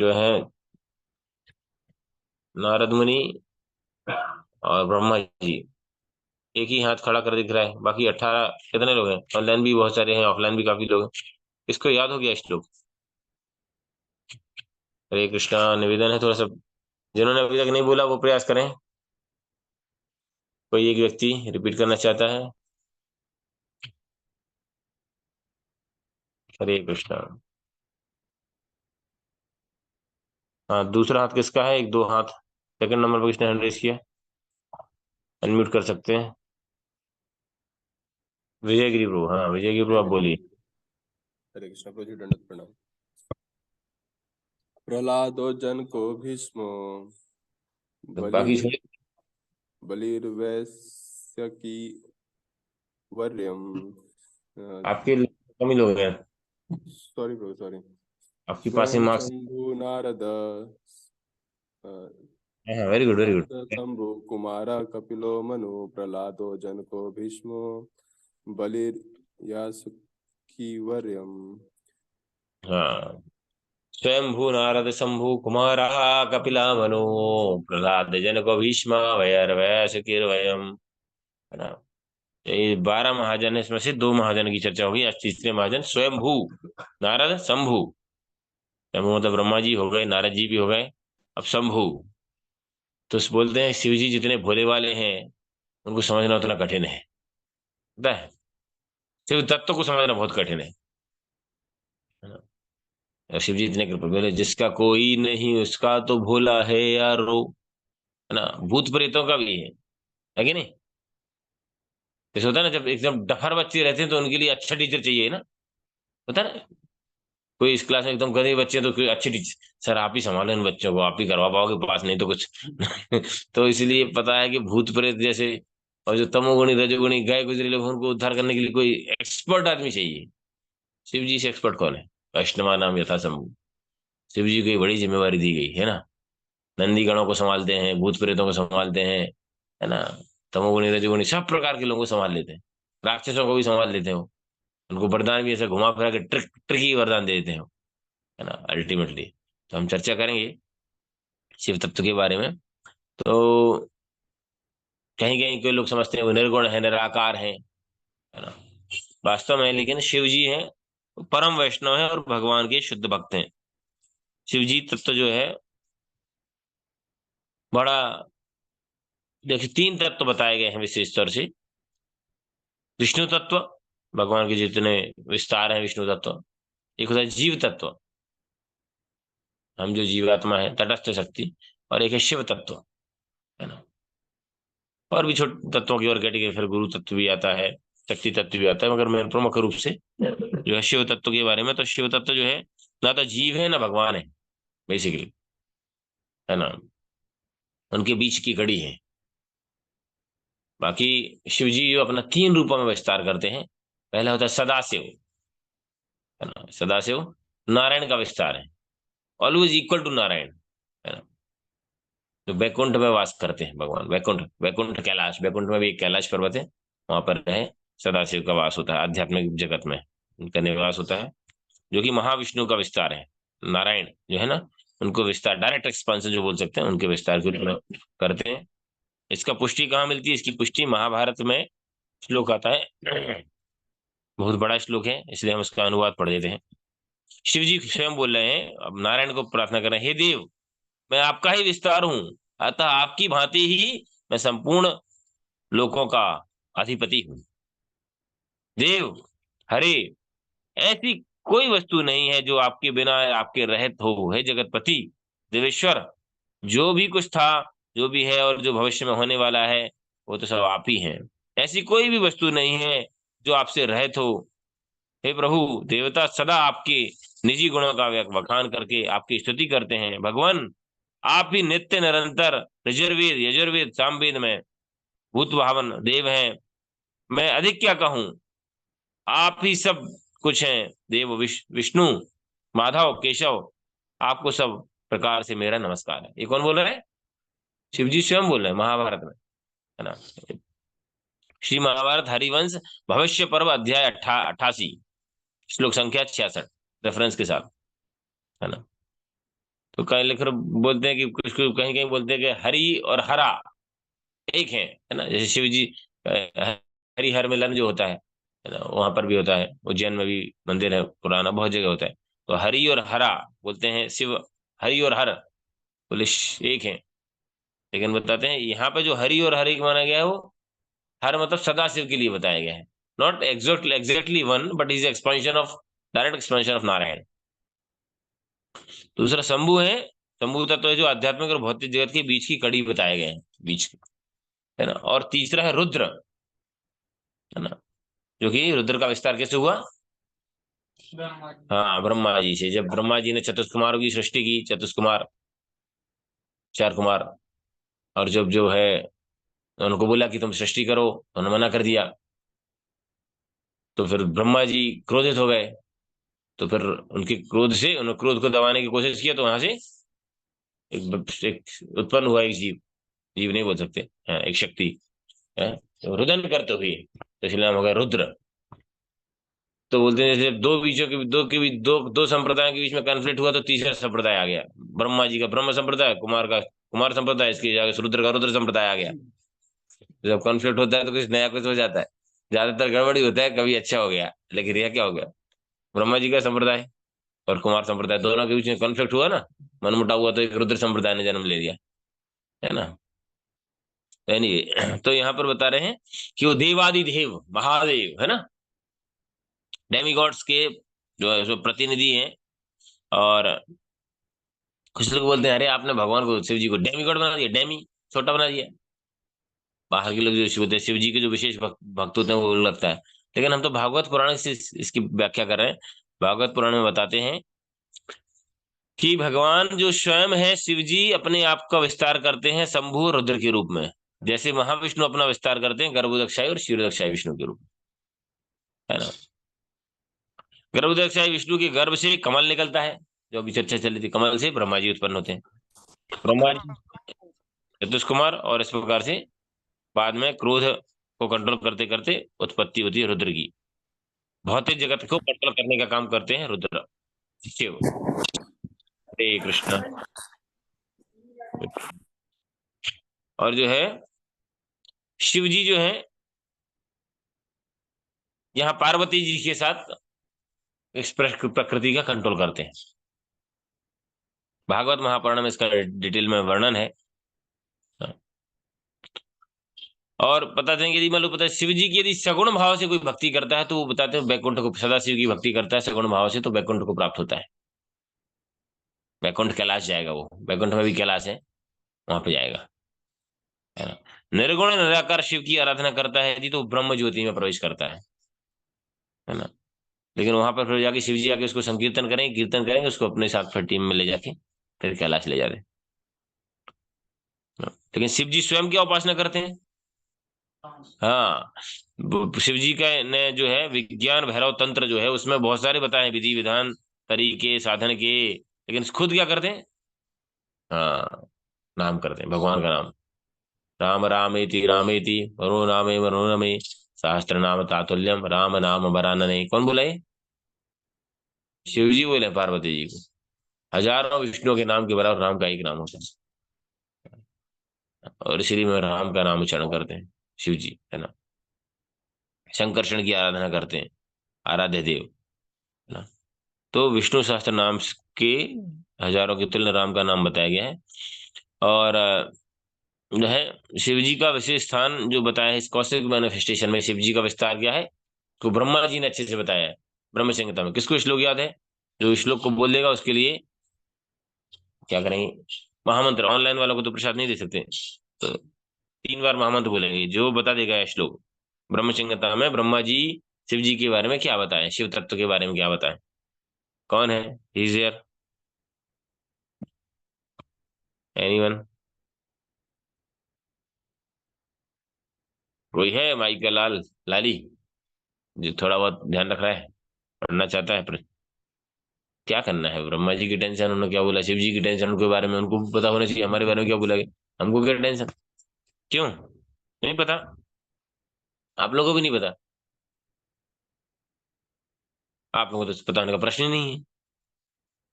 जो है नारद मुनि और ब्रह्मा जी, एक ही हाथ खड़ा कर दिख रहा है, बाकी 18 कितने लोग हैं, ऑनलाइन भी बहुत सारे हैं, ऑफलाइन भी काफी लोग हैं। इसको याद हो गया श्लोक? हरे कृष्णा, निवेदन है थोड़ा सा, जिन्होंने अभी तक नहीं बोला वो प्रयास करें। कोई एक व्यक्ति रिपीट करना चाहता है? हरे कृष्णा। हाँ, दूसरा हाथ किसका है? एक दो हाथ सेकंड नंबर पर किसने हैंड रेस किया? अनम्यूट कर सकते हैं। विजय गिरी प्रभु, हाँ विजय गिरी प्रभु, आप बोलिए। हरे कृष्ण प्रभु जी, दंडवत प्रणाम। प्रहलादो जन को भीष्मो तो बलि बाकी छोड़िए। बलिर्वैश्य की वर्यम। आपके कम ही लोग हैं। Sorry Prabhu, sorry. आपके पास ही स्वयं मार्क्स। शंभु नारद हाँ हाँ, very good very good. Narad Shambhu Kumar कपिलो मनु प्रहलादो जन को भीष्मो बलिर्यासुकी वर्यम। हाँ, स्वयंभू नारद शंभु कुमार कपिला मनु प्रहलाद जनक भीष्म वैर्वैस वयम, है ना। ये 12 महाजन है, इसमें से दो महाजन की चर्चा होगी, आज तीसरे महाजन स्वयंभू नारद शंभु। शंभु मतलब ब्रह्मा जी हो गए, नारद जी भी हो गए, अब शंभु। तो बोलते हैं शिव जी जितने भोले वाले हैं उनको समझना उतना कठिन है, पता है। शिव तत्व को समझना बहुत कठिन है ना। और शिव जी इतने कृपा, बोले जिसका कोई नहीं उसका तो भोला है यारो, है ना। भूत प्रेतों का भी है कि नहीं? जैसे होता है ना, जब एकदम डफर बच्चे रहते हैं तो उनके लिए अच्छा टीचर चाहिए ना, होता है ना। कोई इस क्लास में एकदम गधे बच्चे हैं तो कोई अच्छे टीचर, सर आप ही संभालो इन बच्चों को, आप ही करवा पाओगे पास, नहीं तो कुछ तो इसलिए पता है कि भूत प्रेत जैसे, और जो तमोगुणी रजोगुणी गए गुजरे लोग हैं, उनको उद्धार करने के लिए कोई एक्सपर्ट आदमी चाहिए। शिव जी से एक्सपर्ट कौन है? वैष्णवा नाम यथा संभव। शिव जी को ये बड़ी जिम्मेवारी दी गई है ना। नंदी गणों को संभालते हैं, भूत प्रेतों को संभालते हैं, है ना। तमोगुणी रजोगुणी सब प्रकार के लोगों को संभाल लेते हैं। राक्षसों को भी संभाल लेते हो। उनको वरदान भी ऐसे घुमा फिरा के ट्रिकी वरदान दे देते हो, है ना, अल्टीमेटली। तो हम चर्चा करेंगे शिव तत्व के बारे में। तो कहीं कहीं कोई लोग समझते हैं वो निर्गुण है, निराकार है ना। वास्तव में लेकिन शिव जी हैं, परम वैष्णव है और भगवान के शुद्ध भक्त हैं। शिव जी तत्व जो है बड़ा, देखिए तीन तत्व बताए गए हैं विशेष तौर से। विष्णु तत्व, भगवान के जितने विस्तार हैं विष्णु तत्व। एक होता है जीव तत्व, हम जो जीवात्मा है, तटस्थ शक्ति। और एक है शिव तत्व, है ना। और भी छोटे तत्वों की और कैटेगरी, फिर गुरु तत्व भी आता है, शक्ति तत्व भी आता है, मगर मैं प्रमुख रूप से जो है शिव तत्व के बारे में। तो शिव तत्व जो है ना तो जीव है ना भगवान है, बेसिकली, है ना। उनके बीच की कड़ी है। बाकी शिव जी जो अपना तीन रूपों में विस्तार करते हैं। पहला होता है सदाशिव, है ना। सदाशिव नारायण का विस्तार है, ऑलवेज इक्वल टू नारायण, है ना। तो वैकुंठ में वास करते हैं भगवान, वैकुंठ, वैकुंठ कैलाश, वैकुंठ में भी एक कैलाश पर्वत है, वहां पर है सदाशिव का वास होता है, आध्यात्मिक जगत में उनका निवास होता है। जो कि महाविष्णु का विस्तार है। नारायण जो है ना, उनको विस्तार, डायरेक्ट एक्सपांशन जो बोल सकते हैं, उनके विस्तार के रूप में करते हैं। इसका पुष्टि कहाँ मिलती है? इसकी पुष्टि महाभारत में श्लोक आता है, बहुत बड़ा श्लोक है इसलिए हम उसका अनुवाद पढ़ देते हैं। शिव जी स्वयं बोल रहे हैं, अब नारायण को प्रार्थना कर रहे हैं, हे देव, मैं आपका ही विस्तार हूं, अतः आपकी भांति ही मैं संपूर्ण लोकों का अधिपति हूँ। देव, हरे, ऐसी कोई वस्तु नहीं है जो आपके बिना आपके रहित हो, हे जगतपति, देवेश्वर। जो भी कुछ था, जो भी है और जो भविष्य में होने वाला है, वो तो सब आप ही हैं। ऐसी कोई भी वस्तु नहीं है जो आपसे रहित हो। हे प्रभु, देवता सदा आपके निजी गुणों का बखान करके आपकी स्तुति करते हैं। भगवान, आप ही नित्य निरंतर ऋजुर्वेद यजुर्वेद सामवेद में भूत भावन देव हैं। मैं अधिक क्या कहूं, आप ही सब कुछ हैं। देव, विष्णु, माधव, केशव, आपको सब प्रकार से मेरा नमस्कार है। ये कौन बोल रहा है? शिव जी स्वयं बोल रहे हैं महाभारत में, है ना। श्री महाभारत हरिवंश भविष्य पर्व अध्याय 88, श्लोक संख्या 66, रेफरेंस के साथ, है ना। तो कहीं लिख बोलते हैं कि कुछ कुछ कहीं कहीं बोलते हैं कि हरि और हरा एक है ना। जैसे शिव जी हरिहर मिलन जो होता है ना, वहां पर भी होता है, उज्जैन में भी मंदिर है पुराना, बहुत जगह होता है। तो हरि और हरा बोलते हैं, शिव हरि और हर बोले एक है। लेकिन बताते हैं यहाँ पे जो हरि और हरि माना गया है वो हर मतलब सदा शिव के लिए बताया गया है। Not exactly one, but is expansion of, direct expansion of Narayan. दूसरा शंभु है। शंभु तत्व है जो आध्यात्मिक और भौतिक जगत के बीच की कड़ी बताए गए हैं, बीच की, है ना। और तीसरा है रुद्र, है ना, जो कि रुद्र का विस्तार कैसे हुआ? हाँ, ब्रह्मा जी से। जब ब्रह्मा जी ने चतुष्कुमारों की सृष्टि की, चतुष्कुमार, चार कुमार, और जब जो है उनको बोला कि तुम सृष्टि करो, तो उन्होंने मना कर दिया। तो फिर ब्रह्मा जी क्रोधित हो गए। तो फिर उनके क्रोध से, उन्होंने क्रोध को दबाने की कोशिश किया, तो वहां से एक उत्पन्न हुआ एक जीव, जीव नहीं बोल सकते, हाँ, एक शक्ति है, तो रुदन करते हुए, तो इसलिए नाम हो गया रुद्र। तो बोलते हैं जैसे दो बीचों के दो के भी दो दो संप्रदायों के बीच में कॉन्फ्लिक्ट हुआ, तो तीसरा संप्रदाय आ गया। ब्रह्मा जी का ब्रह्म संप्रदाय, कुमार का कुमार संप्रदाय, इसकी जगह से रुद्र का रुद्र संप्रदाय आ गया। जब कॉन्फ्लिक्ट होता है तो कुछ नया कुछ हो जाता है। ज्यादातर गड़बड़ी होता है, कभी अच्छा हो गया, लेकिन यह क्या हो गया? ब्रह्मा जी का संप्रदाय और कुमार संप्रदाय दोनों के बीच में कॉन्फ्लिक्ट हुआ ना, मनमुटाव हुआ, तो एक रुद्र संप्रदाय ने जन्म ले लिया, है ना। एनीवे, तो यहाँ पर बता रहे हैं कि वो देवादि देव महादेव, है ना, डेमीगॉड्स के जो है, जो प्रतिनिधि हैं। और कुछ लोग बोलते हैं अरे आपने भगवान को, शिव जी को डेमीगॉड बना दिया, डेमी छोटा बना दिया। बाहर के लोग जो शिव होते हैं, शिव जी के जो विशेष भक्त होते हैं वो लगता है। लेकिन हम तो भागवत पुराण से इसकी व्याख्या कर रहे हैं। भागवत पुराण में बताते हैं कि भगवान जो स्वयं है शिव जी, अपने आप का विस्तार करते हैं शंभु रुद्र के रूप में। जैसे महाविष्णु अपना विस्तार करते हैं गर्भोदक्षाई और क्षीरोदक्षाई विष्णु के रूप में, है ना। गर्भोदक्षाई विष्णु के गर्भ से कमल निकलता है, जो अभी चर्चा चल रही थी, कमल से ब्रह्मा जी उत्पन्न होते हैं। ब्रह्मा जी, चतुष कुमार, और इस प्रकार से बाद में क्रोध को कंट्रोल करते करते उत्पत्ति होती है रुद्र की। भौतिक जगत को कंट्रोल करने का काम करते हैं रुद्र, शिव। हरे कृष्ण। और जो है शिव जी जो है यहाँ पार्वती जी के साथ इस प्रकृति का कंट्रोल करते हैं। भागवत महापुराण में इसका डिटेल में वर्णन है। और बताते हैं कि यदि मान लो पता है शिव जी की यदि सगुण भाव से कोई भक्ति करता है, तो वो बताते हैं वैकुंठ को, सदा शिव की भक्ति करता है सगुण भाव से, तो वैकुंठ को प्राप्त होता है। वैकुंठ कैलाश जाएगा वो, वैकुंठ में भी कैलाश है, वहां पे जाएगा, है ना। निर्गुण निराकार शिव की आराधना करता है यदि, तो ब्रह्म ज्योति में प्रवेश करता है ना। लेकिन वहां पर फिर जाके शिव जी आके उसको संकीर्तन करेंगे, कीर्तन करेंगे, उसको अपने साथ फिर टीम में ले जाके फिर कैलाश ले जाते हैं। लेकिन शिव जी स्वयं क्या उपासना करते हैं? हाँ, शिव जी का ने जो है विज्ञान भैरव तंत्र जो है उसमें बहुत सारे बताए हैं, विधि विधान तरीके साधन के, लेकिन खुद क्या करते हैं? हाँ, नाम करते हैं, भगवान का नाम। राम रामेति वरुण नामे वरुणमे, सहस्त्र नाम तातुल्यम राम नाम वरानने। कौन बोला ये? शिव जी बोले पार्वती जी को। हजारों विष्णु के नाम के बराबर राम का एक नाम होता है, और इसीलिए में राम का नाम उच्चारण करते हैं शिव जी, है ना। शंकरषण की आराधना करते हैं, आराध्य देव, है ना। तो विष्णु सहस्त्र नाम के हजारों के तुल्य राम का नाम बताया गया है। और जो है शिव जी का विशेष स्थान जो बताया है इस कौशिक मैनिफेस्टेशन में, शिव जी का विस्तार क्या है तो ब्रह्मा जी ने अच्छे से बताया है ब्रह्म संहिता में। किसको श्लोक याद है? जो श्लोक को बोल देगा उसके लिए क्या करेंगे? महामंत्र। ऑनलाइन वालों को तो प्रसाद नहीं दे सकते, तो 3 बार महामंत्र बोलेंगे, जो बता देगा यह श्लोक। ब्रह्म संहिता में ब्रह्मा जी शिव जी के बारे में क्या बताएं, शिव तत्व के बारे में क्या बताएं? कौन है? Is there anyone? कोई है माइकल लाल लाली जो थोड़ा बहुत ध्यान रख रहा है, पढ़ना चाहता है? पर क्या करना है? ब्रह्मा जी की टेंशन, उन्होंने क्या बोला, शिव जी की टेंशन, उनके बारे में उनको पता होना चाहिए, हमारे बारे में क्या बोला गया, हमको क्या टेंशन? क्यों नहीं पता? आप लोगों को भी नहीं पता? आप लोगों को तो पता होने का प्रश्न ही नहीं है,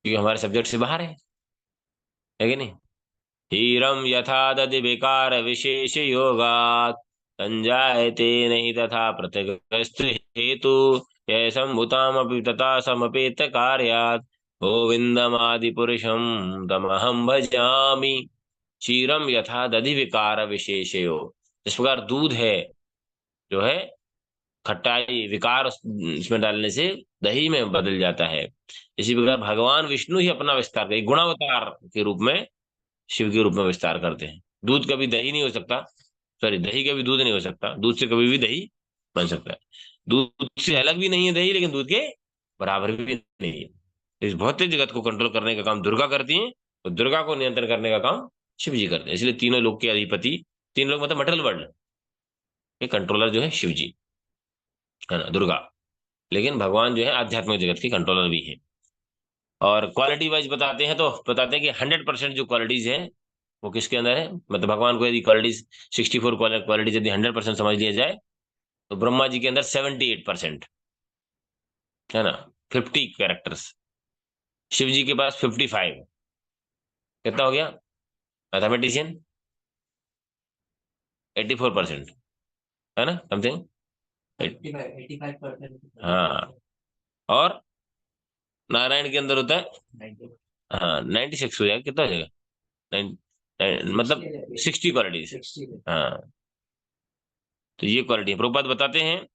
क्योंकि हमारे सब्जेक्ट से बाहर है। है कि नहीं। हीरम यथा दधि विकार विशेष योगात् संजायते नहीं तथा पृथक् हेतु ये संभुतामपि तथा समपेत कार्यात् गोविंदमादि पुरुषम तमहं भजामि। क्षीरम यथा दधि विकार विशेषयो, इस प्रकार दूध है जो है खट्टाई विकार इसमें डालने से दही में बदल जाता है। इसी प्रकार भगवान विष्णु ही अपना विस्तार करते गुणावतार के रूप में, शिव के रूप में विस्तार करते हैं। दूध कभी दही नहीं हो सकता, सॉरी दही कभी दूध नहीं हो सकता, दूध से कभी भी दही बन सकता है। दूध से अलग भी नहीं है दही, लेकिन दूध के बराबर भी नहीं है। इस भौतिक जगत को कंट्रोल करने का काम दुर्गा करती है, तो दुर्गा को नियंत्रण करने का काम शिव जी करते हैं। इसलिए तीनों लोग के अधिपति, तीन लोग मतलब मटेरियल वर्ल्ड के कंट्रोलर जो है शिव जी, है ना, दुर्गा। लेकिन भगवान जो है आध्यात्मिक जगत के कंट्रोलर भी है। और क्वालिटी वाइज बताते हैं तो बताते हैं कि 100% जो क्वालिटीज है वो किसके अंदर है। मतलब भगवान को यदि क्वालिटीज 64 क्वालिटीज यदि 100% समझ लिया जाए, तो ब्रह्मा जी के अंदर 78%, है ना, 50 कैरेक्टर्स। शिव जी के पास 55। कितना हो गया मैथमेटिशियन? 84%, है ना, समथिंग। 85%। हाँ, और नारायण के अंदर होता है 90। हाँ 96 हो जाएगा, कितना हो जाएगा? मतलब 60 क्वालिटीज। हाँ, तो ये क्वालिटी है। प्रभुपाद बताते हैं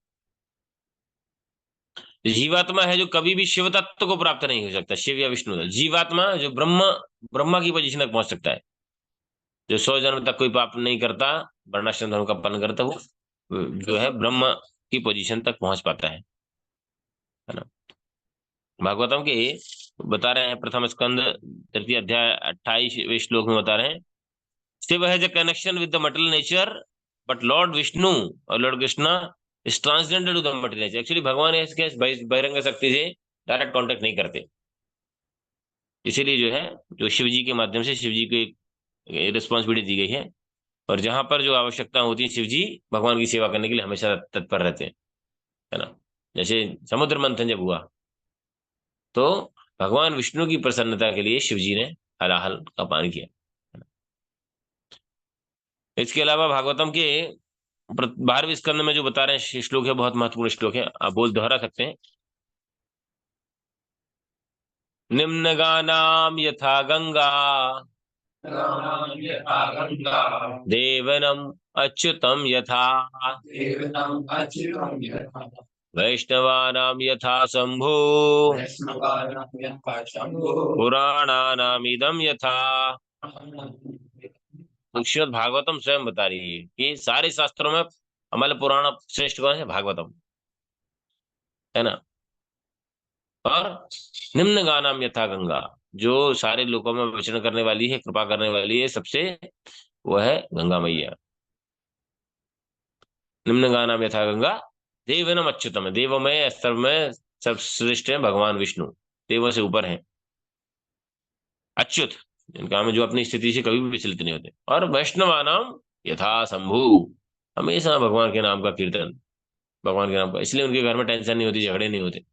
जीवात्मा है जो कभी भी शिव तत्व को प्राप्त नहीं हो सकता, शिव या विष्णु तत्व। जीवात्मा जो ब्रह्म ब्रह्मा की पोजीशन तक पहुंच सकता है, जो 100 जन्म तक कोई पाप नहीं करता, वर्णाश्रम धर्म का पालन करता, वो जो है ब्रह्म की पोजीशन तक पहुंच पाता है ना। भागवतम के बता रहे हैं प्रथम स्कंद तृतीय अध्याय 28वें श्लोक में बता रहे हैं, Shiv has a connection with the material nature, but Lord Vishnu और Lord Krishna is transcended to the material nature। Actually भगवान इसके बहिरंग शक्ति से डायरेक्ट कांटेक्ट नहीं करते। इसीलिए जो है, जो शिव जी के माध्यम से शिव जी को एक रिस्पॉन्सिबिलिटी दी गई है, और जहां पर जो आवश्यकता होती है शिव जी भगवान की सेवा करने के लिए हमेशा तत्पर रहते हैं, है ना। जैसे समुद्र मंथन जब हुआ, तो भगवान विष्णु की प्रसन्नता के लिए शिव जी ने हलाहल का पान किया। इसके अलावा भागवतम के 12वें स्कंद में जो बता रहे हैं श्लोक है, बहुत महत्वपूर्ण श्लोक है, आप बोल दोहरा सकते हैं। निम्न गानाम यथा गंगा देवनम अच्युतम यथा वैष्णवानाम यथा शंभो पुराणानाम इदम यथा। श्रीमद् भागवतम स्वयं बता रही है कि सारे शास्त्रों में हमारे पुराण श्रेष्ठ कौन है? भागवतम, है ना। और निम्न गानाम यथा गंगा, जो सारे लोकों में विचरण करने वाली है, कृपा करने वाली है सबसे, वो है गंगा मैया। निम्न गानाम यथा गंगा देवनम अच्युतम, देव में स्तर में सब श्रेष्ठ है भगवान विष्णु, देवों से ऊपर है। अच्युत, जिनका में जो अपनी स्थिति से कभी भी विचलित नहीं होते। और वैष्णवानाम यथा शंभु, हमेशा भगवान के नाम का कीर्तन, भगवान के नाम का, इसलिए उनके घर में टेंशन नहीं होती, झगड़े नहीं होते,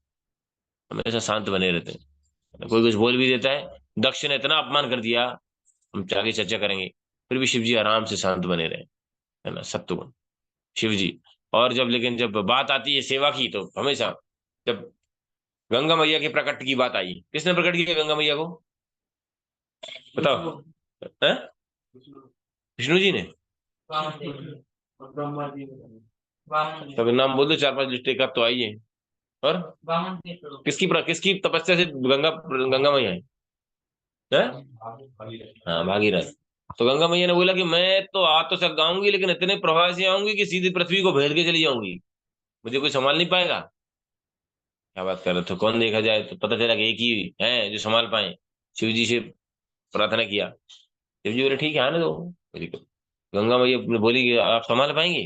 हमेशा शांत बने रहते हैं। कोई कुछ बोल भी देता है, दक्ष ने इतना अपमान कर दिया, हम आगे चर्चा करेंगे, फिर भी शिव जी आराम से शांत बने रहे, है ना, सत्वगुण शिव जी। और जब लेकिन जब बात आती है सेवा की, तो हमेशा, जब गंगा मैया के प्रकट की बात आई, किसने प्रकट किया गंगा मैया को? बताओ, हैं? विष्णु जी ने। तब नाम बोल दो, 4-5 लिस्ट एक तो आई है। और किसकी तपस्या से गंगा गंगा मैया है? हाँ, भागीरथ। तो गंगा मैया ने बोला कि मैं तो आ तो सक आऊंगी, लेकिन इतने प्रवाह से आऊंगी कि सीधी पृथ्वी को भेद के चली जाऊंगी, मुझे कोई संभाल नहीं पाएगा। क्या बात कर रहे थे, कौन देखा जाए तो पता चला कि एक ही है जो संभाल पाए। शिव जी से प्रार्थना किया, शिव जी बोले ठीक है, आने दो, कोई दिक्कत। गंगा मैया ने बोली कि आप संभाल पाएंगे?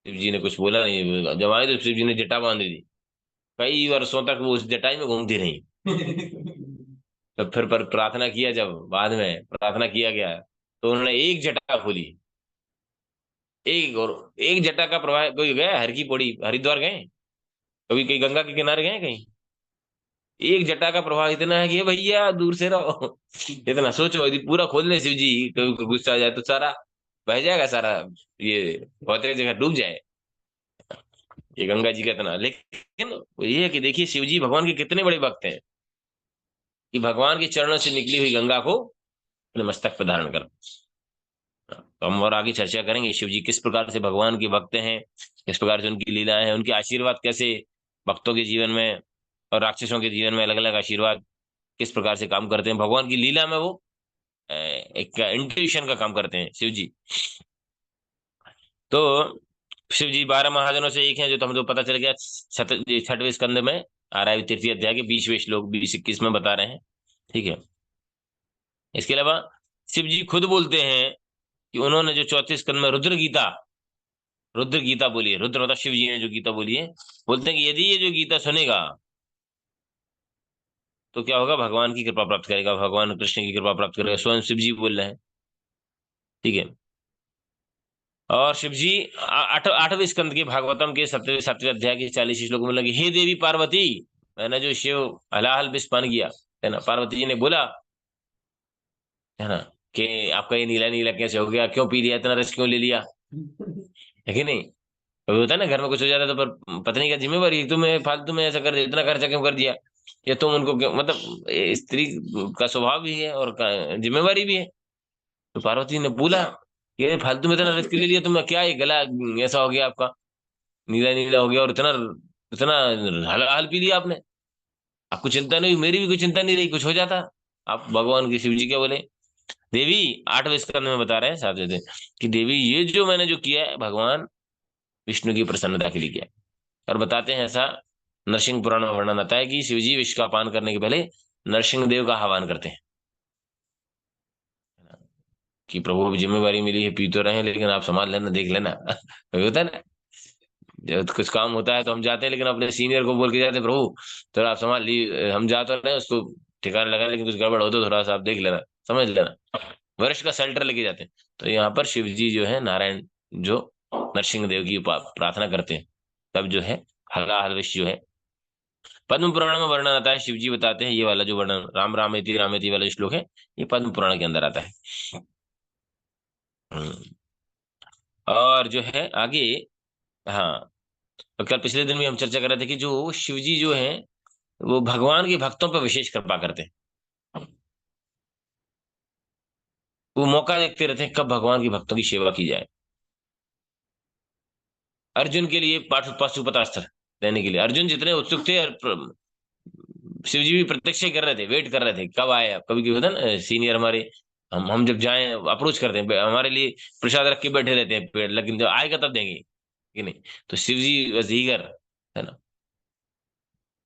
शिव जी ने कुछ बोला नहीं। जब आए तो शिव जी ने जटा बांध दी, कई वर्षों तक वो उस जटाई में घूमती रही। तो फिर पर प्रार्थना किया, जब बाद में प्रार्थना किया गया, तो उन्होंने एक जटा खोली, एक, और एक जटा का प्रवाह। कोई गया हर की पौड़ी, हरिद्वार गए कभी? कहीं गंगा के किनारे गए कहीं? एक जटा का प्रभाव इतना है कि "ये भैया दूर से रहो"। इतना सोचो, यदि पूरा खोल ले शिव जी, कभी गुस्सा आ जाए तो सारा बह जाएगा, सारा ये बहुत जगह डूब जाए ये गंगा जी का इतना। लेकिन ये है कि देखिए शिव जी भगवान के कितने बड़े भक्त हैं कि भगवान के चरणों से निकली हुई गंगा को अपने मस्तक पर धारण कर। तो हम और आगे चर्चा करेंगे शिव जी किस प्रकार से भगवान के भक्त हैं, किस प्रकार से उनकी लीलाएं हैं, उनके आशीर्वाद कैसे भक्तों के जीवन में और राक्षसों के जीवन में अलग अलग आशीर्वाद किस प्रकार से काम करते हैं। भगवान की लीला में वो एक इंट्यूशन का काम करते हैं शिव जी। तो शिव जी 12 महाजनों से एक हैं, जो तो हमको पता चल गया। छठवें स्कंद में आ रहा है, तृतीय अध्याय के 20वें श्लोक 20-21 में बता रहे हैं। ठीक है। इसके अलावा शिव जी खुद बोलते हैं कि उन्होंने जो चौथे स्कंद में रुद्र गीता बोली है, रुद्र मतलब शिव जी ने जो गीता बोली है, बोलते हैं कि यदि ये जो गीता सुनेगा तो क्या होगा, भगवान की कृपा प्राप्त करेगा, भगवान कृष्ण की कृपा प्राप्त करेगा। स्वयं शिव जी बोल रहे हैं। ठीक है। और शिव जी 8वें स्कंद के भागवतम के 7वें अध्याय के 40 श्लोक में लगे, हे देवी पार्वती, मैंने जो शिव हलाहल विष पान किया, है ना, पार्वती जी ने बोला, है ना, कि आपका ये नीला नीला कैसे हो गया, क्यों पी लिया, इतना रस क्यों ले लिया, है कि नहीं। कभी होता है ना घर में कुछ हो जाता है तो पर पत्नी का जिम्मेवारी है, तुम्हें फालतू में ऐसा कर दिया, इतना खर्चा क्यों कर दिया, या तुम उनको क्यों, मतलब स्त्री का स्वभाव भी है और जिम्मेवारी भी है। तो पार्वती ने बोला, ये फालतू में इतना रिस्क ले लिया तुमने, क्या ये गला ऐसा हो गया आपका, नीला नीला हो गया, और इतना इतना हाल पी लिया आपने, आपको चिंता नहीं हुई, मेरी भी कोई चिंता नहीं रही, कुछ हो जाता। आप भगवान की शिव जी क्या बोले, देवी, 8वें स्कंद में बता रहे हैं 7वें दिन कि देवी ये जो मैंने जो किया है, भगवान विष्णु की प्रसन्नता के लिए किया है। और बताते हैं ऐसा, नरसिंह पुराण में वर्णन आता है कि शिवजी विष का पान करने के पहले नरसिंह देव का आह्वान करते हैं कि प्रभु अब जिम्मेवारी मिली है, पी तो रहे हैं लेकिन आप संभाल लेना, देख लेना। तो होता है ना, जब कुछ काम होता है तो हम जाते हैं, लेकिन अपने सीनियर को बोल के जाते हैं, प्रभु थोड़ा आप संभाल ली, हम जा तो रहे हैं उसको ठिकाना लगा, लेकिन कुछ गड़बड़ हो तो थोड़ा सा आप देख लेना, समझ लेना, वरिष्ठ का शेल्टर लेके जाते हैं। तो यहाँ पर शिव जी जो है नारायण जो नरसिंह देव की प्रार्थना करते हैं, तब जो है हलाहल विष जो है पद्म पुराण में वर्णन आता है। शिव जी बताते हैं, ये वाला जो वर्णन राम रामेति वाला जो श्लोक है, ये पद्म पुराण के अंदर आता है। हम्म। और जो है आगे, हाँ, तो कल पिछले दिन भी हम चर्चा कर रहे थे कि जो शिव जी जो है वो भगवान के भक्तों पर विशेष कृपा करते हैं। वो मौका देखते रहते हैं कब भगवान के भक्तों की सेवा की जाए। अर्जुन के लिए पाशुपतास्त्र देने के लिए अर्जुन जितने उत्सुक थे, शिव जी भी प्रत्यक्ष ही कर रहे थे, वेट कर रहे थे कब आए। कभी कभी होता है ना सीनियर हमारे, हम जब जाएं अप्रोच करते हैं, हमारे लिए प्रसाद रख के बैठे रहते हैं पेड़, लेकिन जब आएगा तब देंगे कि नहीं। तो शिव जी बस ईगर, है ना।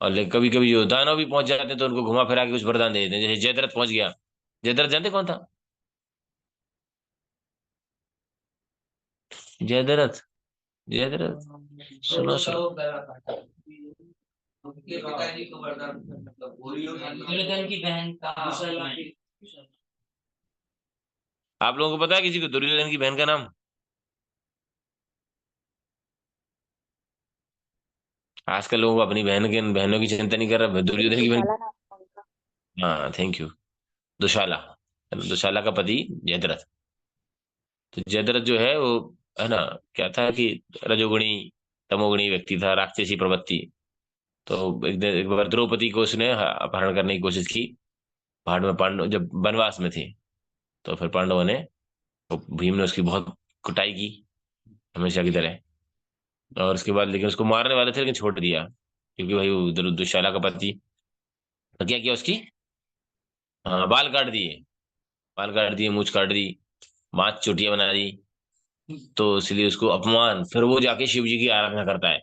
और कभी कभी जो दानव भी पहुंच जाते हैं तो उनको घुमा फिरा के कुछ वरदान दे देते हैं, जैसे जयद्रथ पहुंच गया। जयद्रथ जानते कौन था, जयद्रथ, जयद्रथ, सुनो सुनो। उनके पिताजी को वरदान, मतलब दुर्योधन की बहन का, आप लोगों को पता है किसी को दुर्योधन की बहन का नाम। आजकल लोगों को अपनी बहनों की चिंता नहीं कर रहा, दुर्योधन की बहन। दुशाला नाम था उनका। हाँ थैंक यू। दुशाला, दुशाला का पति जयद्रथ। तो जयद्रथ जो है वो, है ना, क्या था कि रजोगुणी तमोगुणी व्यक्ति था, राक्षसी प्रवृत्ति। तो एक बार द्रौपदी को उसने अपहरण करने की कोशिश की, पहाड़ में पांडव जब वनवास में थे। तो फिर पांडवों ने, तो भीम ने उसकी बहुत कुटाई की, हमेशा की तरह। और उसके बाद लेकिन उसको मारने वाले थे लेकिन छोड़ दिया, क्योंकि भाई वो दुशाला का पति। तो क्या किया उसकी, हाँ, बाल काट दिए, बाल काट दिए, मूंछ काट दी, माथ चोटियां बना दी। तो इसलिए उसको अपमान, फिर वो जाके शिव जी की आराधना करता है,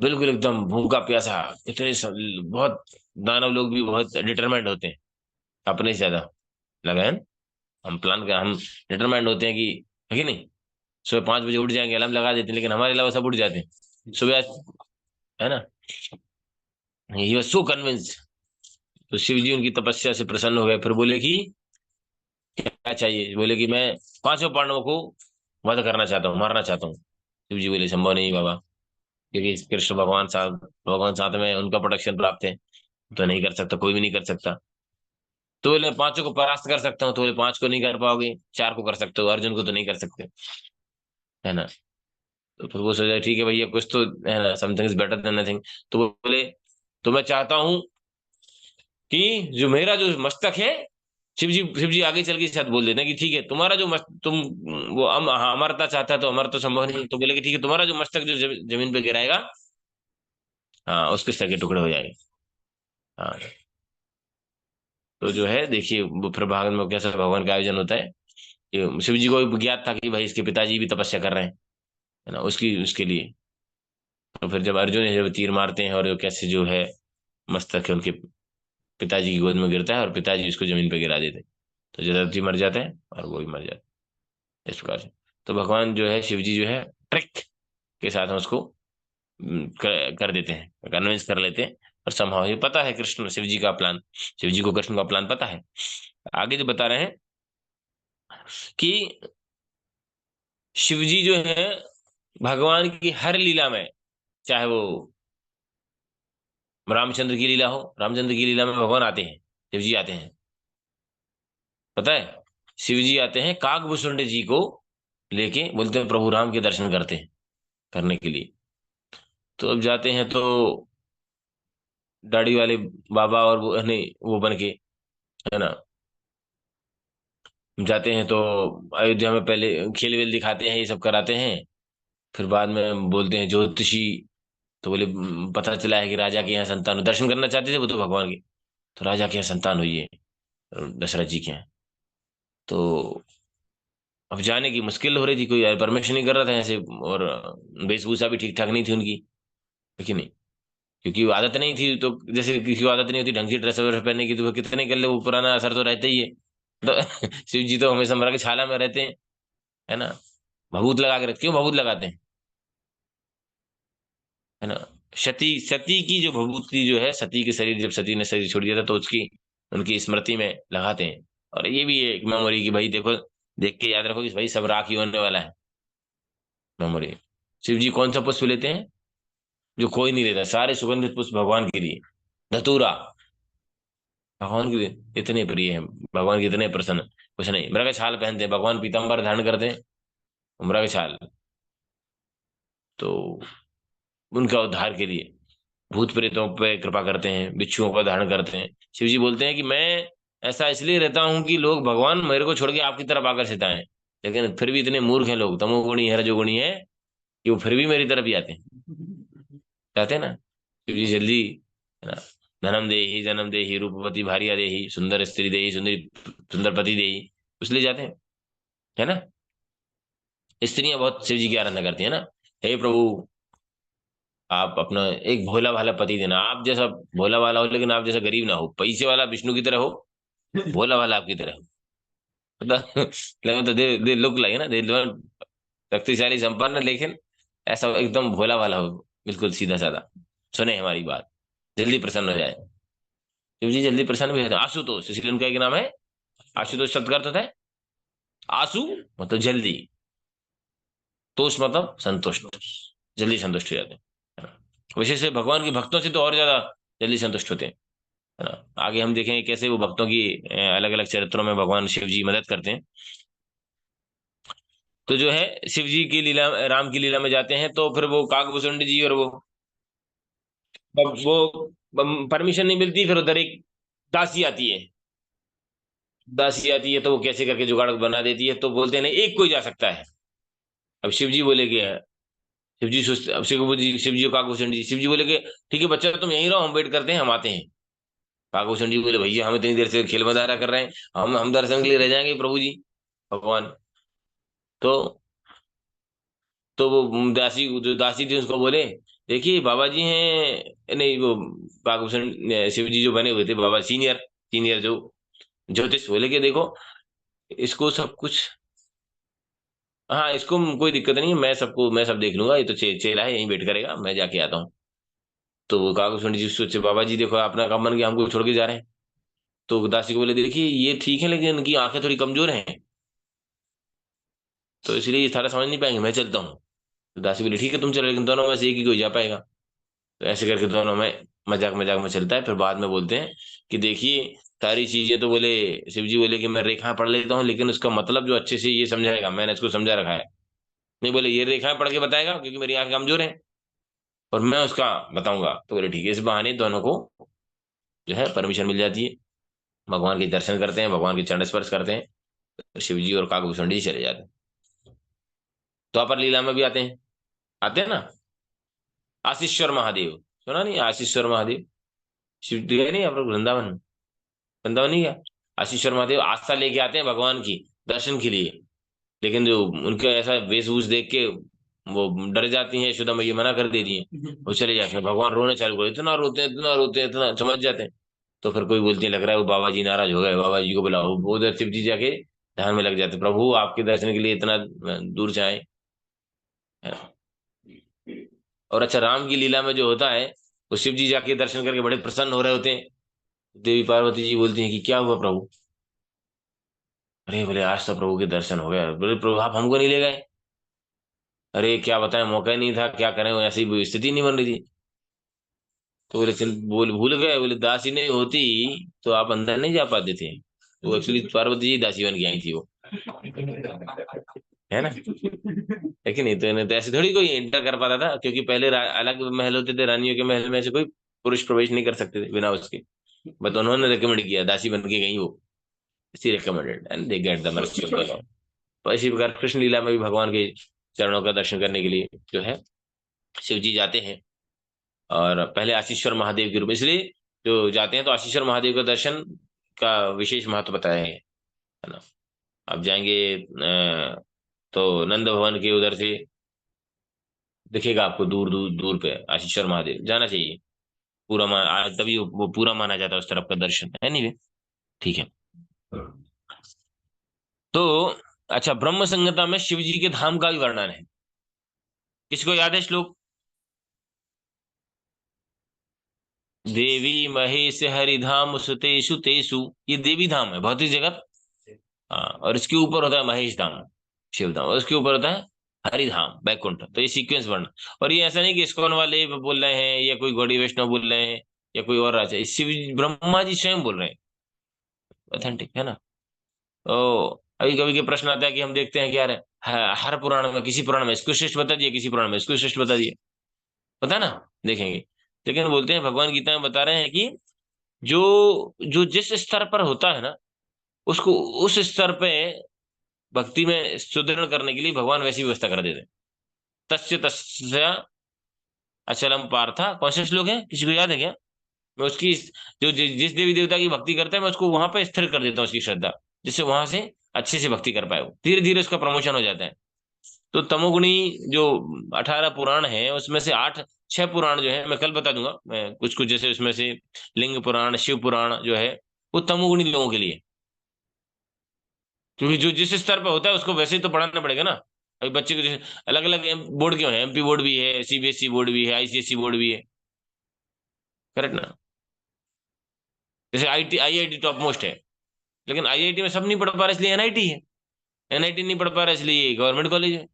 बिल्कुल एकदम भूखा प्यासा। बहुत दानव लोग भी बहुत डिटरमाइंड होते हैं, अपने से ज्यादा लगन, हम डिटरमाइंड होते हैं कि, है कि नहीं। सुबह 5 बजे उठ जाएंगे, अलार्म लगा देते हैं, लेकिन हमारे अलावा सब उठ जाते हैं सुबह, है ना। He was so convinced. तो शिव जी उनकी तपस्या से प्रसन्न हो गए, फिर बोले कि क्या चाहिए, बोले कि मैं 5 पांडवों को वध करना चाहता हूँ, मारना चाहता हूँ। शिव जी बोले संभव नहीं बाबा, क्योंकि कृष्ण भगवान साथ में, उनका प्रोटेक्शन प्राप्त है। तो नहीं कर सकता, कोई भी नहीं कर सकता। तो बोले पांचों को परास्त कर सकता हूँ, तो बोले पांच को नहीं कर पाओगे, चार को कर सकते हो, अर्जुन को तो नहीं कर सकते, है ना। तो फिर वो सोचा ठीक है भैया, कुछ तो है ना, something is better than nothing. तो वो बोले तो मैं चाहता हूँ कि जो मेरा जो मस्तक है, शिव जी आगे चल के साथ बोल देते हैं कि ठीक है तुम्हारा जो तुम वो अमरता चाहता है, तो अमर तो संभव नहीं, तो बोले कि ठीक है तुम्हारा जो मस्तक जो जमीन पे गिराएगा, हाँ उसके सर के टुकड़े हो जाएंगे। हाँ। तो जो है देखिए वो फिर भागवत में कैसा भगवान का आयोजन होता है कि शिव जी को भी ज्ञात था कि भाई इसके पिताजी भी तपस्या कर रहे हैं, है ना, उसकी उसके लिए। तो फिर जब अर्जुन जब तीर मारते हैं और वो कैसे जो है मस्तक है उनके पिताजी की गोद में गिरता है, और पिताजी उसको जमीन पे गिरा देते हैं, तो जटायु मर जाता है और वो भी मर जाता है इस प्रकार से। तो भगवान जो है शिव जी जो है ट्रिक के साथ में उसको कर देते हैं, कन्विंस कर लेते हैं। और संभव ये पता है कृष्ण शिव जी का प्लान, शिव जी को कृष्ण का प्लान पता है। आगे जो बता रहे हैं कि शिव जी जो है भगवान की हर लीला में, चाहे वो रामचंद्र की लीला हो, रामचंद्र की लीला में भगवान आते हैं, शिव जी आते हैं, पता है। शिव जी आते हैं काकभूषुंड जी को लेके, बोलते हैं प्रभु राम के दर्शन करते हैं, करने के लिए। तो अब जाते हैं तो दाढ़ी वाले बाबा और वो नहीं वो बन के, है ना, जाते हैं तो अयोध्या में पहले खेल वेल दिखाते हैं, ये सब कराते हैं। फिर बाद में बोलते हैं ज्योतिषी, तो बोले पता चला है कि राजा के यहाँ संतान दर्शन करना चाहते थे वो तो भगवान के, तो राजा के यहाँ संतान हुई है दशरथ जी के यहाँ। तो अब जाने की मुश्किल हो रही थी, कोई परमिशन नहीं कर रहा था ऐसे, और वेशभूषा भी ठीक ठाक नहीं थी उनकी, है कि नहीं, क्योंकि वो आदत नहीं थी। तो जैसे किसी को आदत नहीं होती ढंग की ड्रेस वगैरह पहनने की, तो वो कितने कर ले वो पुराना असर तो रहता ही है। तो शिव जी तो हमेशा मरा के छाला में रहते हैं, है ना, भभूत लगा के रखते, क्यों भभूत लगाते हैं, है ना। सती सती की जो भभूति जो है, सती के शरीर जब सती ने शरीर छोड़ दिया था तो उसकी उनकी स्मृति में लगाते हैं। और ये भी एक मेमोरी की भाई देखो, देख के याद रखो कि भाई सब राख ही होने वाला है, मेमोरी। शिव जी कौन सा पुष्प लेते हैं जो कोई नहीं लेता, सारे सुगंधित पुष्प भगवान के लिए, धतूरा भगवान के लिए इतने प्रिय है, भगवान के इतने प्रसन्न। कुछ नहीं, मृग छाल पहनते हैं भगवान, पीताम्बर धारण करते हैं, मृग छाल। तो उनका उद्धार के लिए भूत प्रेतों पे कृपा करते हैं, बिच्छुओं का धारण करते हैं। शिव जी बोलते हैं कि मैं ऐसा इसलिए रहता हूं कि लोग भगवान मेरे को छोड़ के आपकी तरफ आकर्षित आए, लेकिन फिर भी इतने मूर्ख हैं लोग, तमोगुणी है रजोगुणी है, कि वो फिर भी मेरी तरफ ही आते हैं, चाहते हैं ना शिव जी जल्दी, है ना, धनम देहि जन्म देहि रूपवती भारिया देहि सुंदर स्त्री देहि सुंदरी सुंदर पति देहि, इसलिए जाते हैं, है ना। स्त्रियां बहुत शिव जी की आराधना करती है ना, हे प्रभु आप अपना एक भोला भाला पति देना, आप जैसा भोला भाला हो लेकिन आप जैसा गरीब ना हो, पैसे वाला विष्णु की तरह हो, भोला भाला आपकी तरह हो, मतलब तो दे लुक लाइक ना, दे शक्तिशाली संपन्न, लेकिन ऐसा एकदम भोला भाला हो, बिल्कुल सीधा साधा, सुने हमारी बात, जल्दी प्रसन्न हो जाए। शिव जी जल्दी प्रसन्न भी होते हैं। आशुतोष, इसलिए उनका एक नाम है आशुतोष, शब्द का अर्थ होता है आशु मतलब जल्दी, तोष मतलब संतुष्ट, जल्दी संतुष्ट हो जाते हैं, है ना। विशेष से भगवान के भक्तों से तो और ज्यादा जल्दी संतुष्ट होते हैं, है ना। आगे हम देखेंगे कैसे वो भक्तों की अलग अलग चरित्रों में भगवान शिव जी मदद करते हैं। तो जो है शिव जी की लीला, राम की लीला में जाते हैं, तो फिर वो काकभूषुंड जी और वो परमिशन नहीं मिलती, फिर उधर एक दासी आती है, दासी आती है तो वो कैसे करके जुगाड़ बना देती है, तो बोलते हैं नहीं एक कोई जा सकता है। अब शिव जी बोले कि शिव जी सोचते, अब शिव जी को काकभूषुंड जी, शिव जी बोले कि ठीक है बच्चा तुम यहीं रहो, हम वेट करते हैं, हम आते हैं। काकभूषुंड जी बोले भैया हम इतनी देर से खेल मजारा कर रहे हैं, हम दर्शन के लिए रह जाएंगे प्रभु जी, भगवान। तो वो दासी जो दासी थी उसको बोले देखिए बाबा जी हैं, नहीं वो काकभूषण शिव जी जो बने हुए थे बाबा, सीनियर सीनियर जो ज्योतिष, बोले कि देखो इसको सब कुछ, हाँ इसको कोई दिक्कत नहीं है, मैं सब देख लूंगा, ये तो चेला है यहीं वेट करेगा, मैं जाके आता हूँ। तो वो काकभूषण जी सोचे बाबा जी देखो अपना काम बन गया, हमको छोड़ के जा रहे हैं। तो दासी को बोले देखिए ये ठीक है लेकिन इनकी आंखें थोड़ी कमजोर हैं, तो इसलिए ये सारा समझ नहीं पाएंगे, मैं चलता हूँ। तो दासी बोली ठीक है तुम चलो, लेकिन दोनों में से एक ही कोई जा पाएगा। तो ऐसे करके दोनों में मजाक मजाक में चलता है। फिर बाद में बोलते हैं कि देखिए सारी चीजें तो बोले, शिव जी बोले कि मैं रेखा पढ़ लेता हूँ, लेकिन उसका मतलब जो अच्छे से ये समझाएगा, मैंने इसको समझा रखा है। नहीं बोले ये रेखाएं पढ़ के बताएगा क्योंकि मेरी आंखें कमजोर है, और मैं उसका बताऊंगा। तो बोले ठीक है। इस बहाने दोनों को जो है परमिशन मिल जाती है, भगवान के दर्शन करते हैं, भगवान के चरण स्पर्श करते हैं, तो शिव जी और काकभूषण जी चले जाते हैं। द्वापर लीला में भी आते हैं ना, आशीश्वर महादेव। सुना नहीं आशीश्वर महादेव? शिव गए नहीं आप लोग वृंदावन? वृंदावन नहीं गया? आशीश्वर महादेव आस्था लेके आते हैं भगवान की दर्शन के लिए, लेकिन जो उनके ऐसा वेशभूष देख के वो डर जाती हैं, यशोदा मैया मना कर देती हैं, वो चले जाते हैं। भगवान रोने चालू कर, इतना रोते हैं इतना रोते हैं, इतना समझ जाते हैं। तो फिर कोई बोलती है लग रहा है वो बाबा जी नाराज हो गए, बाबा जी को बुलाओ। वो उधर शिव जी जाके ध्यान में लग जाते, प्रभु आपके दर्शन के लिए इतना दूर से आए। और अच्छा, राम की लीला में जो होता है, वो शिव जी जाके दर्शन करके बड़े प्रसन्न हो रहे होते हैं। देवी पार्वती जी बोलती हैं कि क्या हुआ प्रभु? अरे बोले आज तो प्रभु के दर्शन हो गए। बोले प्रभु आप हमको नहीं ले गए? अरे क्या बताएं, मौका ही नहीं था, क्या करें, ऐसी स्थिति नहीं बन रही थी। तो बोले चल, बोल भूल गए, बोले दासी नहीं होती तो आप अंदर नहीं जा पाते थे। वो एक्चुअली पार्वती जी दासी बन के आई थी वो, है ना? लेकिन नहीं तो ऐसे थोड़ी कोई एंटर कर पाता था, क्योंकि पहले अलग महल होते थे, रानियों के महल में से कोई पुरुष प्रवेश नहीं कर सकते थे बिना उसके। बट उन्होंने रिकमेंड किया, दासी बन के गई वो, इसी recommended and they get the mercy. तो इसी प्रकार कृष्ण लीला में भी भगवान के चरणों का दर्शन करने के लिए जो है शिव जी जाते हैं। और पहले आशीश्वर महादेव के रूप में, इसलिए जो जाते हैं तो आशीश्वर महादेव का दर्शन का विशेष महत्व बताया है ना? आप जाएंगे तो नंद भवन के उधर से दिखेगा आपको, दूर दूर दूर पे आशीश्वर महादेव, जाना चाहिए। पूरा मान आज तभी वो पूरा माना जाता है उस तरफ का दर्शन है, नहीं? ठीक है। तो अच्छा, ब्रह्म संहिता में शिव जी के धाम का भी वर्णन है। किसको याद है श्लोक? देवी महेश हरिधाम सुतेषु तेषु, ये देवी धाम है, भौतिक जगत। हाँ, और इसके ऊपर होता है महेश धाम, शिव धाम, और इसके ऊपर होता है हरिधाम बैकुंठ। तो ये सीक्वेंस बनना। और ये ऐसा नहीं कि इस्कॉन वाले बोल रहे हैं या कोई गौड़ी वैष्णव बोल रहे हैं या कोई और राजा, शिव ब्रह्मा जी स्वयं बोल रहे हैं, ऑथेंटिक है ना? तो अभी कभी के प्रश्न आता है कि हम देखते हैं कि यार हर पुराण में, किसी पुराण में इसको श्रेष्ठ बता दिया, किसी पुराण में इसको श्रेष्ठ बता दिया, पता ना, देखेंगे। लेकिन बोलते हैं भगवान गीता में बता रहे हैं कि जो जो जिस स्तर पर होता है ना, उसको उस स्तर पे भक्ति में सुदृढ़ करने के लिए भगवान वैसी व्यवस्था कर देते हैं। तस्य तस्य अचलम पार्था, कौन से श्लोक है, किसी को याद है क्या? मैं उसकी जिस देवी देवता की भक्ति करता है, मैं उसको वहां पे स्थिर कर देता हूँ उसकी श्रद्धा, जिससे वहां से अच्छे से भक्ति कर पाए, वो धीरे धीरे उसका प्रमोशन हो जाता है। तो तमोगुणी जो 18 पुराण है, उसमें से 6 पुराण जो है मैं कल बता दूंगा, मैं कुछ कुछ जैसे उसमें से लिंग पुराण, शिव पुराण जो है, वो तमोगुणी लोगों के लिए। क्योंकि जो जिस स्तर पे होता है उसको वैसे ही तो पढ़ाना पड़ेगा ना। अभी बच्चे को जैसे अलग अलग बोर्ड क्यों है, एमपी बोर्ड भी है, सीबीएसई बोर्ड भी है, आईसीएसई बोर्ड भी है, करेक्ट ना? जैसे आईआईटी टॉप मोस्ट है, लेकिन आईआईटी में सब नहीं पढ़ पा रहा इसलिए एनआईटी है, एनआईटी नहीं पढ़ पा रहा इसलिए गवर्नमेंट कॉलेज है,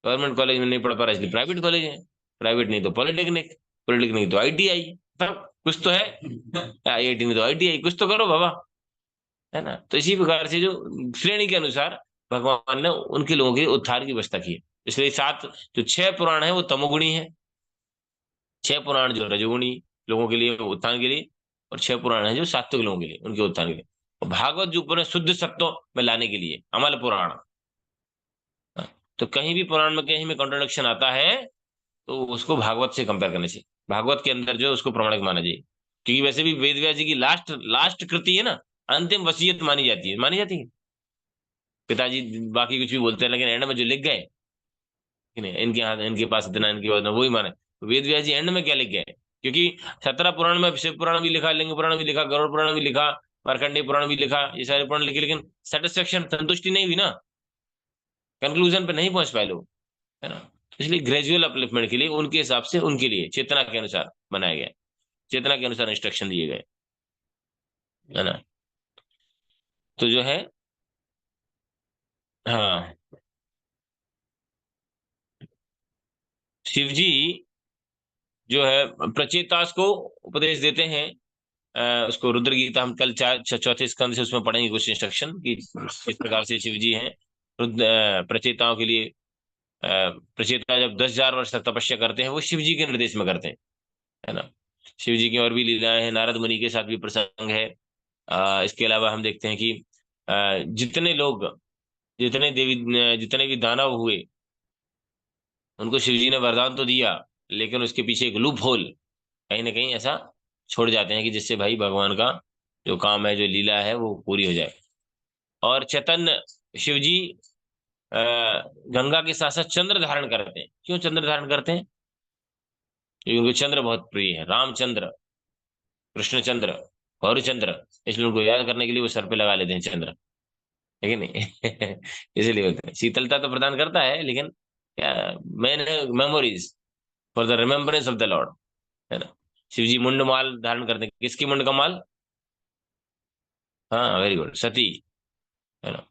गवर्नमेंट कॉलेज में नहीं पढ़ पा रहा इसलिए प्राइवेट कॉलेज है, प्राइवेट नहीं तो पॉलिटेक्निक, पॉलिटेक्निक तो आईटीआई, सब कुछ तो है। आईआईटी नहीं तो आईटीआई, कुछ तो करो बाबा, है ना? तो इसी प्रकार से जो श्रेणी के अनुसार भगवान ने उनके लोगों के उद्धार की व्यवस्था की है। इसलिए 7 जो 6 पुराण है वो तमोगुणी है, 6 पुराण जो रजोगुणी लोगों के लिए उत्थान के लिए, और 6 पुराण है जो सात्विक लोगों के लिए उनके उत्थान के लिए। और भागवत जो पूरे शुद्ध सत्व में लाने के लिए अमल पुराण। हाँ, तो कहीं भी पुराण में कहीं में कॉन्ट्रडिक्शन आता है तो उसको भागवत से कंपेयर करना चाहिए, भागवत के अंदर जो है उसको प्रमाणिक माना चाहिए। क्योंकि वैसे भी वेद व्यास जी की लास्ट लास्ट कृति है ना, अंतिम वसीयत मानी जाती है, मानी जाती है। पिताजी बाकी कुछ भी बोलते हैं, लेकिन एंड में जो लिख गए कि नहीं, इनके हाथ इनके पास इतना, इनके पास वही माने। तो वेद व्यास जी एंड में क्या लिख गए? क्योंकि 17 पुराण में शिव पुराण भी लिखा, लिंग पुराण भी लिखा, गरुड़ पुराण भी लिखा, मार्कंडेय पुराण भी लिखा, ये सारे पुराण लिखे, लेकिन सेटिस्फेक्शन, संतुष्टि नहीं हुई ना, कंक्लूजन पे नहीं पहुंच पाए लोग, है ना? इसलिए ग्रेजुअल अपलिफ्टमेंट के लिए उनके हिसाब से उनके लिए चेतना के अनुसार बनाया गया, चेतना के अनुसार इंस्ट्रक्शन दिए गए, है ना? तो जो है, हाँ, शिव जी जो है प्रचेतास को उपदेश देते हैं। उसको रुद्र गीता हम कल चौथे स्कंद से उसमें पढ़ेंगे कुछ इंस्ट्रक्शन कि किस प्रकार से शिव जी हैं प्रचेताओं के लिए। प्रचेता जब 10,000 वर्ष तक तपस्या करते हैं वो शिव जी के निर्देश में करते हैं, है ना। शिव जी की और भी लीलाएं हैं, नारद मुनि के साथ भी प्रसंग है। इसके अलावा हम देखते हैं कि जितने लोग, जितने भी दानव हुए, उनको शिव जी ने वरदान तो दिया, लेकिन उसके पीछे एक लूप होल कहीं ना कहीं ऐसा छोड़ जाते हैं कि जिससे भाई भगवान का जो काम है, जो लीला है, वो पूरी हो जाए। और चैतन्य शिव जी गंगा के साथ साथ चंद्र धारण करते हैं। क्यों चंद्र धारण करते हैं? क्योंकि उनको चंद्र बहुत प्रिय है, रामचंद्र, कृष्णचंद्र, गौरीचंद्र। इसलिए उनको याद करने के लिए वो सर पे लगा लेते हैं चंद्र, है कि नहीं? इसीलिए बोलते हैं। शीतलता तो प्रदान करता है, लेकिन क्या, मैंने memories for the remembrance of the Lord, है ना। शिव जी मुंड माल धारण करते हैं। किसकी मुंड का माल? हाँ, वेरी गुड, सती, है ना।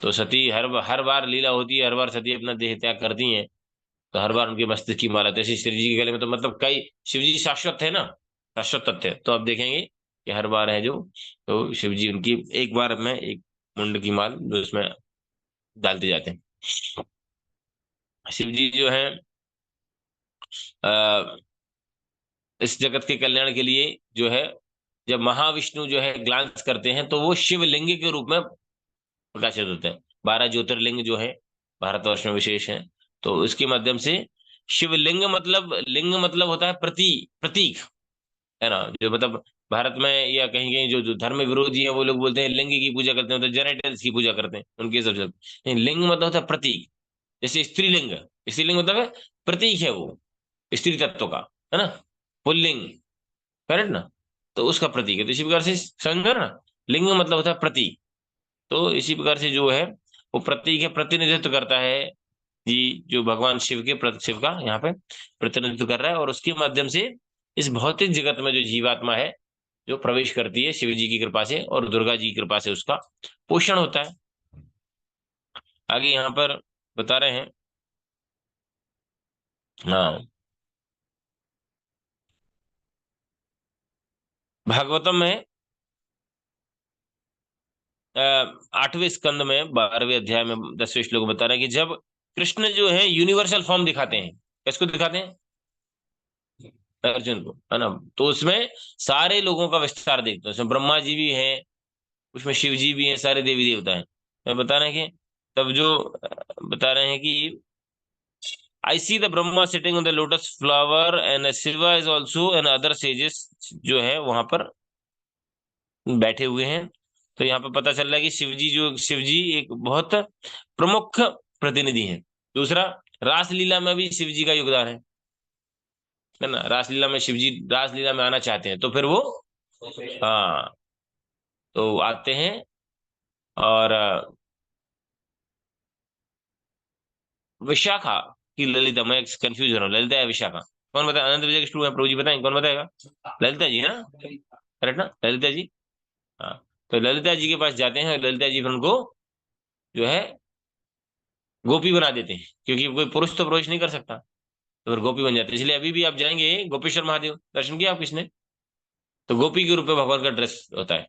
तो सती हर बार लीला होती है, हर बार सती अपना देह त्याग करती हैं, तो हर बार उनके मस्तिष्क की माला। तो ऐसे श्री जी के गले में तो मतलब कई, शिव जी शाश्वत है ना, शाश्वत तथ्य है। तो आप देखेंगे कि हर बार है जो, तो शिव जी उनकी एक बार में एक मुंड की माल जो उसमें डालते जाते हैं। शिव जी जो है आ, इस जगत के कल्याण के लिए जो है, जब महाविष्णु जो है ग्लांस करते हैं तो वो शिवलिंग के रूप में प्रकाशित होते हैं। 12 ज्योतिर्लिंग जो है भारतवर्ष में विशेष है, तो इसके माध्यम से शिवलिंग मतलब, लिंग मतलब होता है प्रतीक, है ना। जो मतलब भारत में या कहीं कहीं जो जो धर्म विरोधी है वो लोग बोलते हैं लिंग की पूजा करते हैं, तो जेनेटल्स की पूजा करते हैं उनके सब सब। नहीं, लिंग मतलब होता है प्रतीक। जैसे स्त्रीलिंग, स्त्रीलिंग मतलब है प्रतीक है वो, स्त्री तत्व का, है ना। पुल्लिंग, करेक्ट ना। तो उसका प्रतीक है, तो इसी प्रकार से समझो ना, लिंग मतलब होता है प्रतीक। तो इसी प्रकार से जो है वो प्रतीक है, प्रतिनिधित्व करता है जी, जो भगवान शिव के शिव का यहाँ पे प्रतिनिधित्व कर रहा है। और उसके माध्यम से इस भौतिक जगत में जो जीवात्मा है जो प्रवेश करती है, शिव जी की कृपा से और दुर्गा जी की कृपा से उसका पोषण होता है। आगे यहाँ पर बता रहे हैं। हाँ, भागवतम में 8वें स्कंद में 12वें अध्याय में 10वें श्लोक में बता रहे हैं कि जब कृष्ण जो है यूनिवर्सल फॉर्म दिखाते हैं, किसको दिखाते हैं? अर्जुन को, है ना। तो उसमें सारे लोगों का विस्तार देखते हैं, उसमें ब्रह्मा जी भी हैं, उसमें शिव जी भी हैं, सारे देवी देवता हैं। मैं बता रहे हैं कि तब जो बता रहे हैं कि I see the Brahma sitting on the lotus flower and Shiva is also and other sages जो है वहां पर बैठे हुए हैं। तो यहाँ पे पता चल रहा है कि शिव जी एक बहुत प्रमुख प्रतिनिधि हैं। दूसरा, रासलीला में भी शिव जी का योगदान है ना। रासलीला में शिव जी रासलीला में आना चाहते हैं, तो फिर वो, हाँ, तो आते हैं। और विशाखा की ललिता, मैं कंफ्यूज हो रहा हूँ, ललिता या विशाखा? कौन बताए? अनंत विजय के स्टूडेंट हैं, प्रभु जी बताएं, कौन बताएगा? ललिता जी है ना, करेक्ट ना, ललिता जी। हाँ, तो ललिता जी के पास जाते हैं और ललिता जी फिर उनको जो है गोपी बना देते हैं, क्योंकि कोई पुरुष तो प्रवेश नहीं कर सकता, तो फिर गोपी बन जाते हैं। इसलिए अभी भी आप जाएंगे गोपेश्वर महादेव, दर्शन किया आप किसने? तो गोपी के रूप में भगवान का ड्रेस होता है।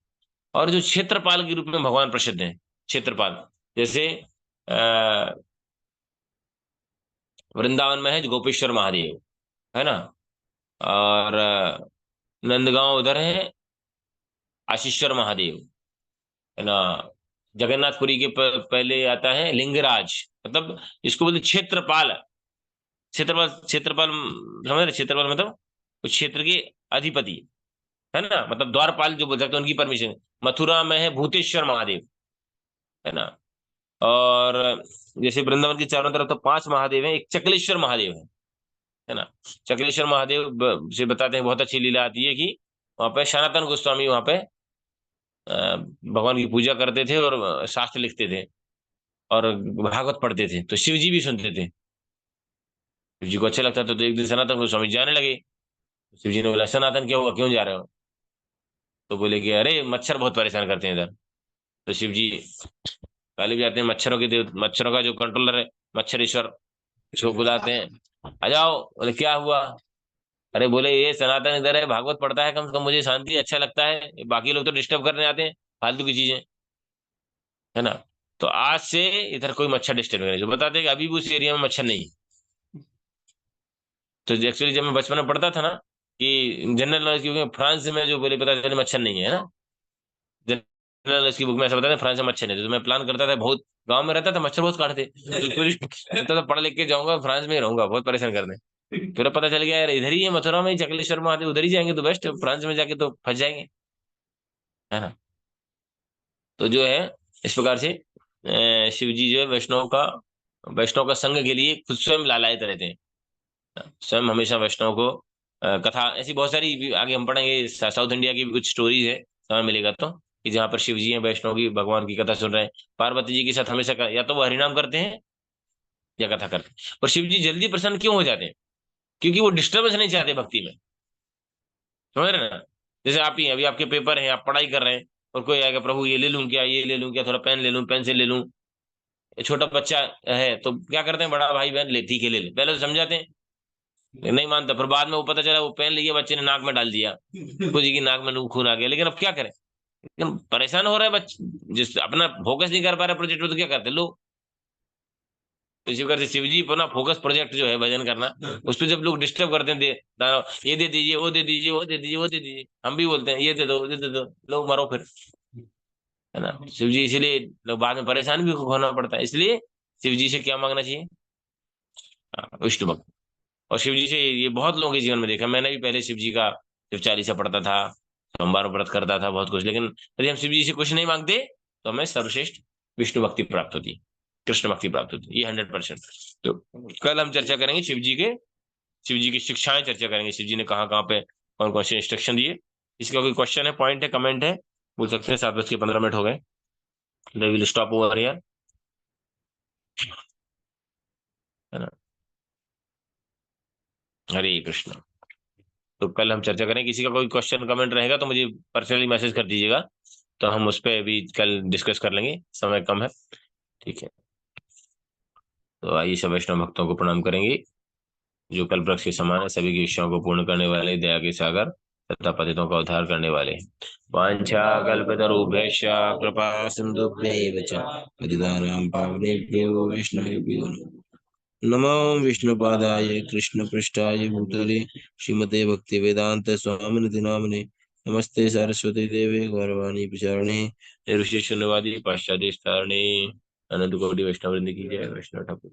और जो क्षेत्रपाल के रूप में भगवान प्रसिद्ध हैं, क्षेत्रपाल, जैसे आ, वृंदावन में है जो गोपेश्वर महादेव, है ना। और नंदगांव उधर है आशीश्वर महादेव, है ना। जगन्नाथपुरी के पहले आता है लिंगराज, मतलब इसको बोलते क्षेत्रपाल। क्षेत्रपाल समझ रहे? क्षेत्रपाल मतलब उस क्षेत्र के अधिपति, है ना, मतलब द्वारपाल जो बोल सकते हैं, उनकी परमिशन। मथुरा में है भूतेश्वर महादेव, है ना। और जैसे वृंदावन के चारों तरफ तो 5 महादेव हैं, एक चकलेश्वर महादेव है ना। चकलेश्वर महादेव से बताते हैं बहुत अच्छी लीला आती है कि वहां पे सनातन गोस्वामी वहां पे भगवान की पूजा करते थे और शास्त्र लिखते थे और भागवत पढ़ते थे, तो शिव जी भी सुनते थे। शिव जी को अच्छा लगता था, तो एक दिन सनातन गोस्वामी जाने लगे। शिव जी ने बोला, सनातन क्या हुआ, क्यों जा रहे हो? तो बोले कि अरे मच्छर बहुत परेशान करते हैं इधर। तो शिव जी पहले भी आते हैं, मच्छरों के देव, मच्छरों का जो कंट्रोलर है, मच्छरेश्वर, उसको बुलाते हैं, आ जाओ। बोले क्या हुआ? अरे बोले ये सनातन इधर है, भागवत पढ़ता है, कम से कम मुझे शांति अच्छा लगता है, बाकी लोग तो डिस्टर्ब करने आते हैं फालतू की चीजें, है ना। तो आज से इधर कोई मच्छर डिस्टर्ब नहीं, जो बताते हैं कि अभी भी उस एरिया में मच्छर नहीं है। तो एक्चुअली जब मैं बचपन में पढ़ता था ना कि जनरल नॉलेज, क्योंकि फ्रांस में जो बोले पता चले मच्छर नहीं है ना, जनरल नॉलेज की बुक में ऐसा बताया था फ्रांस में मच्छर नहीं थे। तो मैं प्लान करता था, बहुत गांव में रहता था, मच्छर बहुत काटते, तो सोचता था पढ़ लिख के जाऊंगा फ्रांस में ही रहूंगा, बहुत परेशान करने। फिर अब पता चल गया यार इधर ही है, मथुरा में ही, चकलेश्वर महादेव उधर ही जाएंगे तो बेस्ट, फ्रांस में जाके तो फंस जाएंगे, है ना। तो जो है इस प्रकार से शिव जी जो है वैष्णव का संग के लिए खुद स्वयं लालायित रहते हैं। स्वयं हमेशा वैष्णव को कथा ऐसी बहुत सारी भी आगे हम पढ़ेंगे, साउथ इंडिया की भी कुछ स्टोरीज है, समय मिलेगा तो, कि जहाँ पर शिव जी हैं, वैष्णव की भगवान की कथा सुन रहे हैं, पार्वती जी के साथ हमेशा या तो वो हरिनाम करते हैं या कथा करते हैं। और शिव जी जल्दी प्रसन्न क्यों हो जाते हैं? क्योंकि वो डिस्टर्बेंस नहीं चाहते भक्ति में, समझ रहे हैं ना। जैसे आप ही हैं, अभी आपके पेपर हैं, आप पढ़ाई कर रहे हैं, और कोई आएगा, प्रभु ये ले लूं क्या, ये ले लूं क्या, थोड़ा पेन ले लूं, पेंसिल ले लूं। ये छोटा बच्चा है तो क्या करते हैं, बड़ा भाई बहन ले ठीक है ले ले, पहले तो समझाते हैं, नहीं मानता, फिर बाद में वो पता चला वो पेन लिए बच्चे ने नाक में डाल दिया, खुद ही की नाक में खून आ गया, लेकिन अब क्या करें, लेकिन परेशान हो रहा है बच्चे, जिस अपना फोकस नहीं कर पा रहे प्रोजेक्ट में, तो क्या करते हैं लोग। तो इसी प्रकार से शिव जी अपना फोकस प्रोजेक्ट जो है भजन करना, उस पर जब लोग डिस्टर्ब करते हैं, दानव, ये दे दीजिए, वो दे दीजिए, वो दे दीजिए, वो दे दीजिए, हम भी बोलते हैं ये दे दो, ये दे दो, लोग मरो फिर, है ना। शिव जी इसीलिए लोग बाद में परेशान भी होना पड़ता है, इसलिए शिव जी से क्या मांगना चाहिए? विष्णु भक्त। और शिव जी से ये बहुत लोगों के जीवन में देखा, मैंने भी पहले शिव जी का शिव चालीसा पढ़ता था, सोमवार व्रत करता था, बहुत कुछ, लेकिन यदि हम शिव जी से कुछ नहीं मांगते तो हमें सर्वश्रेष्ठ विष्णु भक्ति प्राप्त होती, कृष्ण भक्ति प्राप्त होती, ये 100%। तो कल हम चर्चा करेंगे शिव जी की शिक्षाएं चर्चा करेंगे, शिव जी ने कहाँ कहाँ पे कौन कौन से इंस्ट्रक्शन दिए। इसका कोई क्वेश्चन है, पॉइंट है, कमेंट है, बोल सकते हैं। 7:15 हो गए, विल स्टॉप ओवर हियर, है ना। हरे कृष्ण। तो कल हम चर्चा करें, किसी का कोई क्वेश्चन कमेंट रहेगा तो मुझे पर्सनली मैसेज कर दीजिएगा, तो हम उस पर भी कल डिस्कस कर लेंगे, समय कम है, ठीक है। तो आइए सब वैष्णव भक्तों को प्रणाम करेंगे, जो कल वृक्ष के समान है, सभी की इच्छाओं को पूर्ण करने वाले, दया के सागर तथा पतितों का उद्धार करने वाले। वांछा कल्पतरुभ्यश्च कृपा सिन्धुभ्यैव च पतितानां पावनेभ्यो वैष्णवेभ्यो नमो विष्णुपादाय कृष्णपृष्ठाय भूतले श्रीमते भक्तिवेदांत स्वामिनिधि नामिने नमस्ते सरस्वती देवे गौरवाणी प्रचारणे ऋषि शून्यवादी पाश्चात्य स्थारणे अनंत कोटि वैष्णव वृंद की जय। वैष्णव ठाकुर।